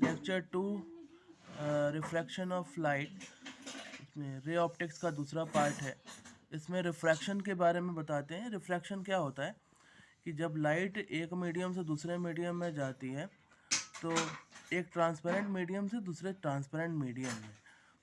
Lecture 2 refraction of light, इसमें ray optics का दूसरा पार्ट है। इसमें रिफ्रैक्शन के बारे में बताते हैं। रिफ्रैक्शन क्या होता है कि जब लाइट एक मीडियम से दूसरे मीडियम में जाती है तो एक ट्रांसपेरेंट मीडियम से दूसरे ट्रांसपेरेंट मीडियम में,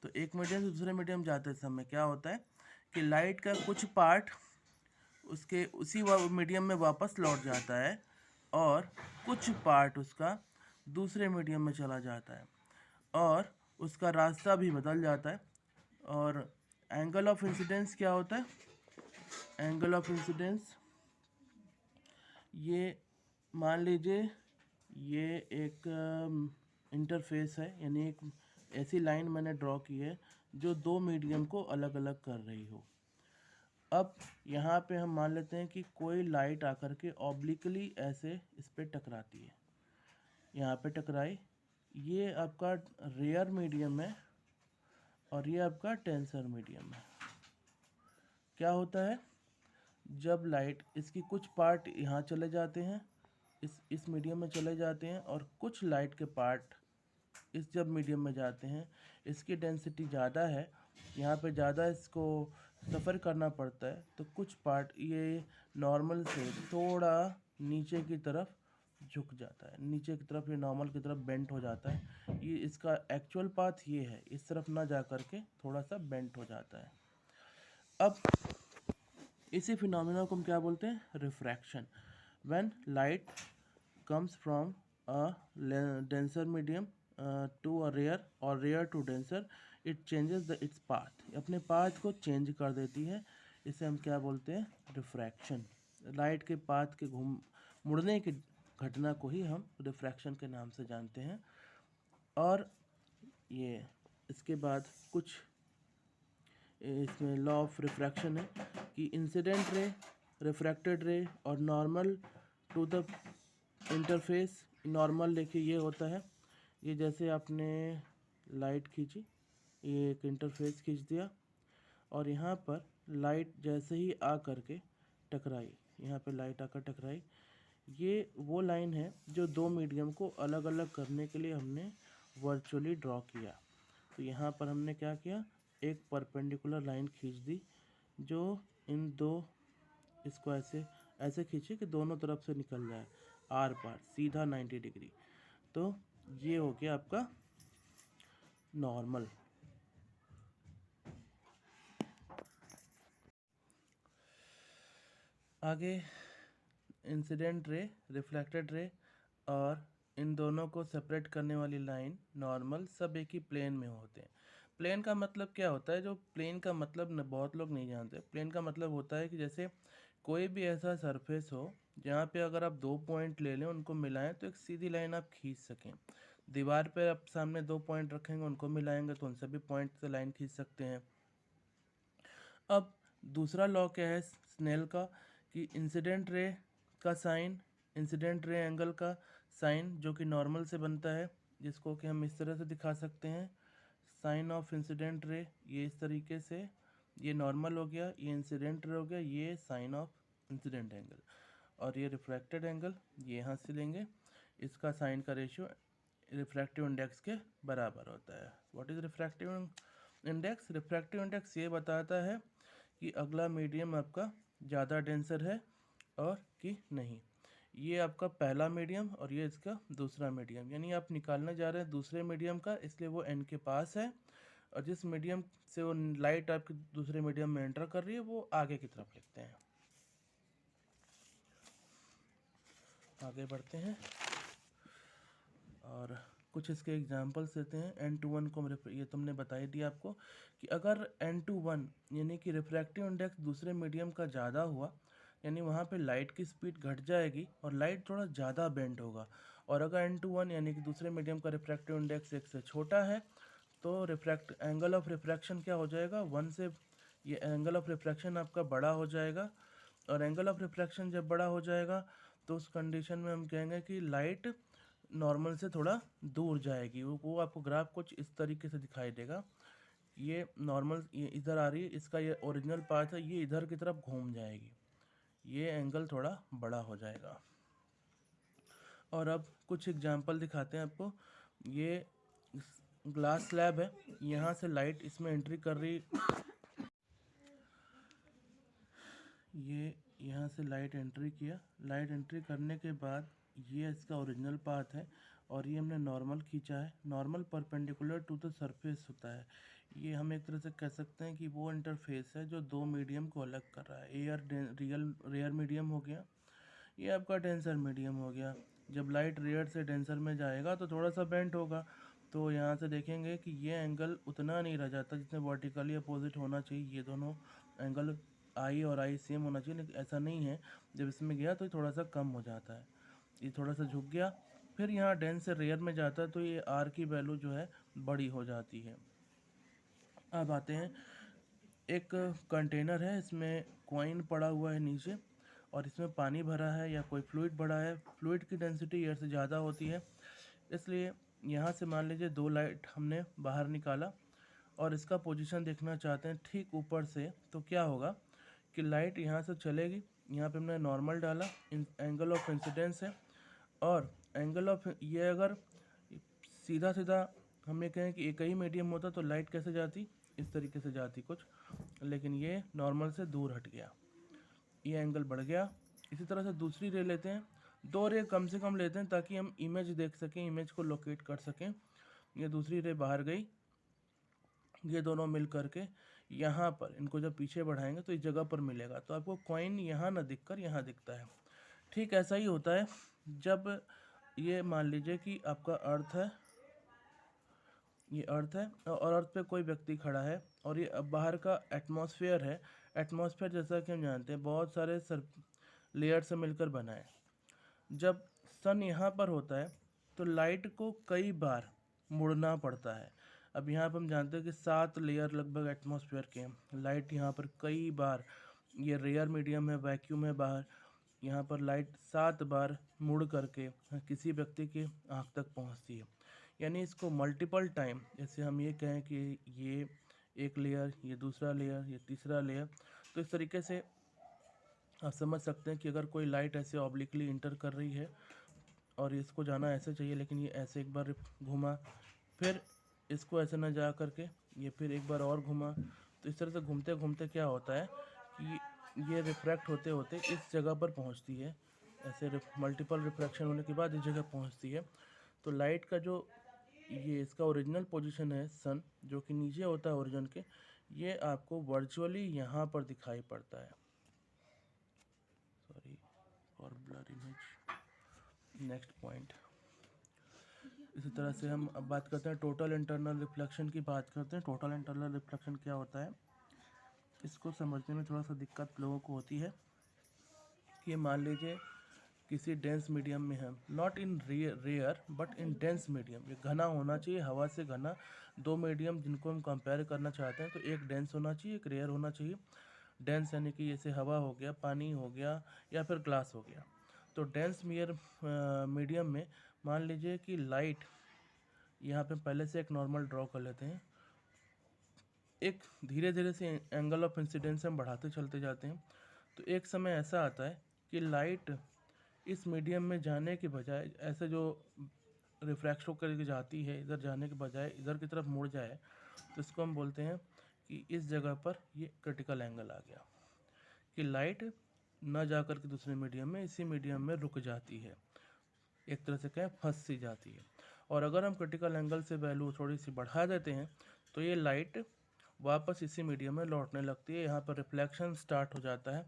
तो एक मीडियम से दूसरे मीडियम जाते समय क्या होता है कि लाइट का कुछ पार्ट उसके उसी मीडियम में वापस लौट जाता है और कुछ पार्ट उसका दूसरे मीडियम में चला जाता है और उसका रास्ता भी बदल जाता है। और एंगल ऑफ इंसिडेंस क्या होता है? एंगल ऑफ इंसिडेंस, ये मान लीजिए ये एक इंटरफेस है, यानी एक ऐसी लाइन मैंने ड्रॉ की है जो दो मीडियम को अलग अलग कर रही हो। अब यहाँ पे हम मान लेते हैं कि कोई लाइट आकर के ऑब्लिकली ऐसे इस पे टकराती है, यहाँ पे टकराई, ये आपका रेयर मीडियम है और ये आपका टेंसर मीडियम है। क्या होता है जब लाइट इसकी कुछ पार्ट यहाँ चले जाते हैं, इस मीडियम में चले जाते हैं और कुछ लाइट के पार्ट इस जब मीडियम में जाते हैं, इसकी डेंसिटी ज़्यादा है, यहाँ पे ज़्यादा इसको सफ़र करना पड़ता है, तो कुछ पार्ट ये नॉर्मल से थोड़ा नीचे की तरफ झुक जाता है, नीचे की तरफ ये नॉर्मल की तरफ बेंट हो जाता है। ये इसका एक्चुअल पाथ ये है, इस तरफ ना जा कर के थोड़ा सा बेंट हो जाता है। अब इसी फिनोमिना को हम क्या बोलते हैं? Refraction. When light comes from a denser medium to a rare or rare to denser, it changes its path, अपने पाथ को चेंज कर देती है। इसे हम क्या बोलते हैं? रिफ्रैक्शन। लाइट के पाथ के मुड़ने की घटना को ही हम रिफ्रैक्शन के नाम से जानते हैं। और ये इसके बाद कुछ इसमें लॉ ऑफ रिफ्रैक्शन है कि इंसिडेंट रे, रिफ्रैक्टेड रे और normal to the interface. Normal देखिए ये होता है, ये जैसे आपने लाइट खींची, ये एक इंटरफेस खींच दिया और यहाँ पर लाइट जैसे ही आ करके टकराई, यहाँ पे लाइट आकर टकराई, ये वो लाइन है जो दो मीडियम को अलग अलग करने के लिए हमने वर्चुअली ड्रॉ किया। तो यहाँ पर हमने क्या किया, एक परपेंडिकुलर लाइन खींच दी जो इन दो, इसको ऐसे ऐसे खींचे कि दोनों तरफ से निकल जाए आर पार सीधा 90 डिग्री। तो ये हो गया आपका नॉर्मल। आगे इंसिडेंट रे, रिफ्लेक्टेड रे और इन दोनों को सेपरेट करने वाली लाइन नॉर्मल सब एक ही प्लेन में होते हैं। प्लेन का मतलब क्या होता है? जो प्लेन का मतलब न बहुत लोग नहीं जानते। प्लेन का मतलब होता है कि जैसे कोई भी ऐसा सरफेस हो जहाँ पे अगर आप दो पॉइंट ले लें, उनको मिलाएं तो एक सीधी लाइन आप खींच सकें। दीवार पे आप सामने दो पॉइंट रखेंगे, उनको मिलाएंगे तो उनसे भी पॉइंट से लाइन खींच सकते हैं। अब दूसरा लॉ क्या है स्नेल का, कि इंसिडेंट रे का साइन, इंसिडेंट रे एंगल का साइन जो कि नॉर्मल से बनता है, जिसको कि हम इस तरह से दिखा सकते हैं, साइन ऑफ इंसिडेंट रे, ये इस तरीके से, ये नॉर्मल हो गया, ये इंसिडेंट रे हो गया, ये साइन ऑफ इंसिडेंट एंगल। और ये रिफ्रैक्टेड एंगल ये यहाँ से लेंगे, इसका साइन का रेशियो रिफ्रैक्टिव इंडेक्स के बराबर होता है। What is refractive index? Refractive index ये बताता है कि अगला मीडियम आपका ज़्यादा डेंसर है और कि नहीं। ये आपका पहला मीडियम और ये इसका दूसरा मीडियम, यानी आप निकालने जा रहे हैं दूसरे मीडियम का, इसलिए वो एन के पास है, और जिस मीडियम से वो लाइट आपके दूसरे मीडियम में एंटर कर रही है वो आगे की तरफ लिखते हैं। आगे बढ़ते हैं और कुछ इसके एग्जांपल्स देते हैं। N21 को ये तुमने बता ही दिया आपको कि अगर N21 यानी कि रिफ्रैक्टिव इंडेक्स दूसरे मीडियम का ज़्यादा हुआ, यानी वहाँ पे लाइट की स्पीड घट जाएगी और लाइट थोड़ा ज़्यादा बेंड होगा। और अगर N21 यानी कि दूसरे मीडियम का रिफ्रैक्टिव इंडेक्स एक से छोटा है तो एंगल ऑफ रिफ्रैक्शन क्या हो जाएगा, 1 से, ये एंगल ऑफ रिफ्रैक्शन आपका बड़ा हो जाएगा। और एंगल ऑफ रिफ्रैक्शन जब बड़ा हो जाएगा तो उस कंडीशन में हम कहेंगे कि लाइट नॉर्मल से थोड़ा दूर जाएगी। वो आपको ग्राफ कुछ इस तरीके से दिखाई देगा। ये नॉर्मल ये इधर आ रही है, इसका ये ओरिजिनल पाथ है, ये इधर की तरफ घूम जाएगी, ये एंगल थोड़ा बड़ा हो जाएगा। और अब कुछ एग्जांपल दिखाते हैं आपको। ये ग्लास स्लैब है, यहाँ से लाइट इसमें एंट्री कर रही, ये यहाँ से लाइट एंट्री किया, लाइट एंट्री करने के बाद ये इसका ओरिजिनल पाथ है और ये हमने नॉर्मल खींचा है। Normal perpendicular to the surface होता है। ये हम एक तरह से कह सकते हैं कि वो इंटरफेस है जो दो मीडियम को अलग कर रहा है। रेयर मीडियम हो गया, ये आपका डेंसर मीडियम हो गया। जब लाइट रेयर से डेंसर में जाएगा तो थोड़ा सा बेंट होगा, तो यहाँ से देखेंगे कि ये एंगल उतना नहीं रह जाता जितने वर्टिकली अपोजिट होना चाहिए। ये दोनों एंगल आई और आई सेम होना चाहिए, लेकिन ऐसा नहीं है। जब इसमें गया तो थोड़ा सा कम हो जाता है, ये थोड़ा सा झुक गया। फिर यहाँ डेंस से रेयर में जाता है तो ये आर की वैल्यू जो है बड़ी हो जाती है। अब आते हैं, एक कंटेनर है, इसमें कॉइन पड़ा हुआ है नीचे और इसमें पानी भरा है या कोई फ्लूइड भरा है। फ्लूइड की डेंसिटी एयर से ज़्यादा होती है, इसलिए यहाँ से मान लीजिए दो लाइट हमने बाहर निकाला और इसका पोजीशन देखना चाहते हैं ठीक ऊपर से, तो क्या होगा कि लाइट यहाँ से चलेगी। यहाँ पे हमने नॉर्मल डाला, एंगल ऑफ इंसिडेंस है, और एंगल ऑफ ये अगर सीधा सीधा हम ये कहें कि एक ही मीडियम होता तो लाइट कैसे जाती, इस तरीके से जाती कुछ, लेकिन ये नॉर्मल से दूर हट गया, ये एंगल बढ़ गया। इसी तरह से दूसरी रे लेते हैं, दो रे कम से कम लेते हैं ताकि हम इमेज देख सकें, इमेज को लोकेट कर सकें। ये दूसरी रे बाहर गई, ये दोनों मिल करके यहाँ पर इनको जब पीछे बढ़ाएंगे तो इस जगह पर मिलेगा, तो आपको कॉइन यहाँ ना दिखकर यहाँ दिखता है। ठीक ऐसा ही होता है जब ये मान लीजिए कि आपका अर्थ है, ये अर्थ है और अर्थ पे कोई व्यक्ति खड़ा है और ये बाहर का एटमॉस्फेयर है। एटमॉस्फेयर जैसा कि हम जानते हैं बहुत सारे लेयर से मिलकर बना है। जब सन यहाँ पर होता है तो लाइट को कई बार मुड़ना पड़ता है। अब यहाँ पर हम जानते हैं कि 7 लेयर लगभग एटमॉस्फेयर के हैं। लाइट यहाँ पर कई बार, ये रेयर मीडियम है, वैक्यूम है बाहर, यहाँ पर लाइट 7 बार मुड़ करके किसी व्यक्ति की आँख तक पहुँचती है। यानी इसको मल्टीपल टाइम, जैसे हम ये कहें कि ये एक लेयर, ये दूसरा लेयर, ये तीसरा लेयर, तो इस तरीके से आप समझ सकते हैं कि अगर कोई लाइट ऐसे ऑब्लिकली इंटर कर रही है और इसको जाना ऐसे चाहिए, लेकिन ये ऐसे एक बार घूमा, फिर इसको ऐसे ना जा करके ये फिर एक बार और घूमा, तो इस तरह से घूमते घूमते क्या होता है कि ये रिफ्रैक्ट होते होते इस जगह पर पहुंचती है। ऐसे मल्टीपल रिफ्रैक्शन होने के बाद इस जगह पहुंचती है। तो लाइट का जो ये इसका ओरिजिनल पोजीशन है सन, जो कि नीचे होता है ओरिजिन के, ये आपको वर्चुअली यहाँ पर दिखाई पड़ता है। Sorry for blur image. Next point, इसी तरह से हम अब बात करते हैं टोटल इंटरनल रिफ्लेक्शन की बात करते हैं। टोटल इंटरनल रिफ्लेक्शन क्या होता है, इसको समझने में थोड़ा सा दिक्कत लोगों को होती है कि मान लीजिए किसी डेंस मीडियम में हम, not in rare but in dense medium, ये घना होना चाहिए, हवा से घना। दो मीडियम जिनको हम कंपेयर करना चाहते हैं, तो एक डेंस होना चाहिए, एक रेयर होना चाहिए। डेंस यानी कि जैसे हवा हो गया, पानी हो गया, या फिर ग्लास हो गया। तो डेंस मीडियम में मान लीजिए कि लाइट, यहाँ पे पहले से एक नॉर्मल ड्रॉ कर लेते हैं, एक धीरे धीरे से एंगल ऑफ इंसिडेंस हम बढ़ाते चलते जाते हैं। तो एक समय ऐसा आता है कि लाइट इस मीडियम में जाने के बजाय, ऐसे जो रिफ्रैक्शन करके जाती है, इधर जाने के बजाय इधर की तरफ मुड़ जाए, तो इसको हम बोलते हैं कि इस जगह पर ये क्रिटिकल एंगल आ गया, कि लाइट न जा कर के दूसरे मीडियम में, इसी मीडियम में रुक जाती है, एक तरह से कहें फंस सी जाती है। और अगर हम क्रिटिकल एंगल से वैल्यू थोड़ी सी बढ़ा देते हैं तो ये लाइट वापस इसी मीडियम में लौटने लगती है, यहाँ पर रिफ्लेक्शन स्टार्ट हो जाता है।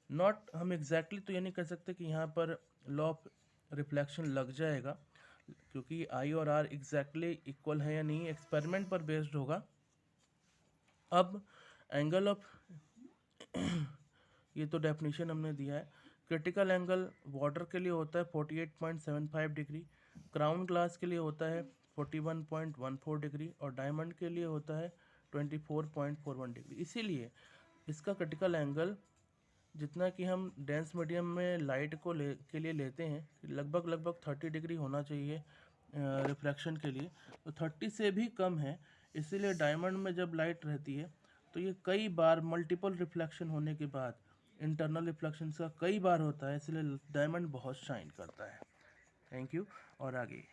नॉट, हम एग्जैक्टली तो ये नहीं कह सकते कि यहाँ पर लॉ ऑफ रिफ्लेक्शन लग जाएगा, क्योंकि आई और आर एग्जैक्टली इक्वल है या नहीं, एक्सपेरिमेंट पर बेस्ड होगा। अब एंगल ऑफ ये तो डेफिनेशन हमने दिया है। क्रिटिकल एंगल वाटर के लिए होता है 48.75 डिग्री, क्राउन ग्लास के लिए होता है 41.14 डिग्री, और डायमंड के लिए होता है 24.41 डिग्री। इसीलिए इसका क्रिटिकल एंगल जितना कि हम डेंस मीडियम में लाइट को के लिए लेते हैं, लगभग 30 डिग्री होना चाहिए रिफ्रैक्शन के लिए, तो 30 से भी कम है। इसीलिए डायमंड में जब लाइट रहती है तो ये कई बार मल्टीपल रिफ्लेक्शन होने के बाद, इंटरनल रिफ्लेक्शन का कई बार होता है, इसलिए डायमंड बहुत शाइन करता है। Thank you. और आगे